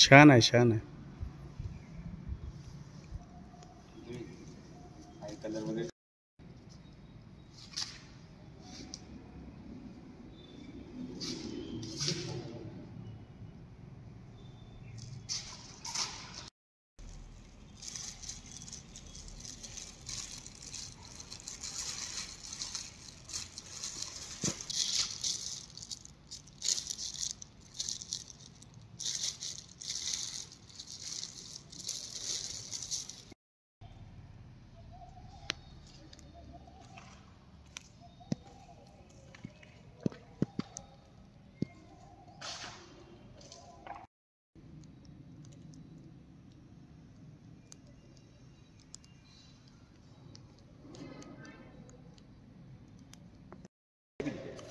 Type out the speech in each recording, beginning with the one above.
छान आहे, छान आहे. कलर वगैरे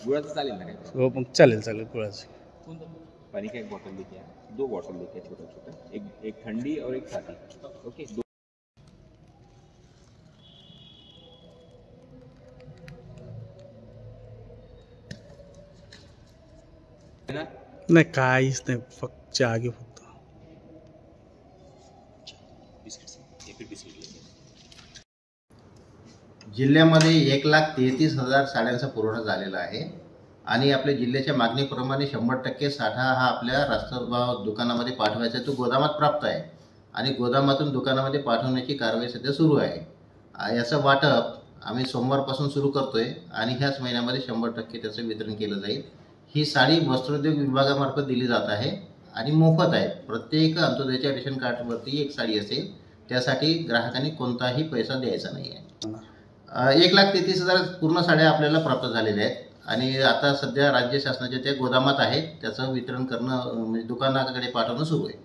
गुळाचं चालेल ना? हो, मग चालेल चालेल गुळाचं. पानी का एक बॉटल लेके आया, 2 बॉटल लेके आया छोटा छोटा, एक ठंडी और एक सादी. ओके. नाही काहीच नाही, फक्त चहा घे फक्त. जिल्ह्यामध्ये 1,33,000 साड्यांचा पुरवठा झालेला आहे आणि आपल्या जिल्ह्याच्या मागणीप्रमाणे 100% साठा हा आपल्या रास्तभाव दुकानामध्ये पाठवायचा तो गोदामात प्राप्त आहे आणि गोदामातून दुकानामध्ये पाठवण्याची कारवाई सध्या सुरू आहे. याचं वाटप आम्ही सोमवारपासून सुरू करतोय आणि ह्याच महिन्यामध्ये 100% त्याचं वितरण केलं जाईल. ही साडी वस्त्रोद्योग विभागामार्फत दिली जात आहे आणि मोफत आहे. प्रत्येक अंत्योदयाच्या रेशन कार्डवरती एक साडी असेल, त्यासाठी ग्राहकांनी कोणताही पैसा द्यायचा नाही आहे. 1,33,000 पूर्ण साड्या आपल्याला प्राप्त झालेल्या आहेत आणि आता सध्या राज्य शासनाच्या त्या गोदामात आहेत. त्याचं वितरण करणं म्हणजे दुकानाकडे पाठवणं सुरू आहे.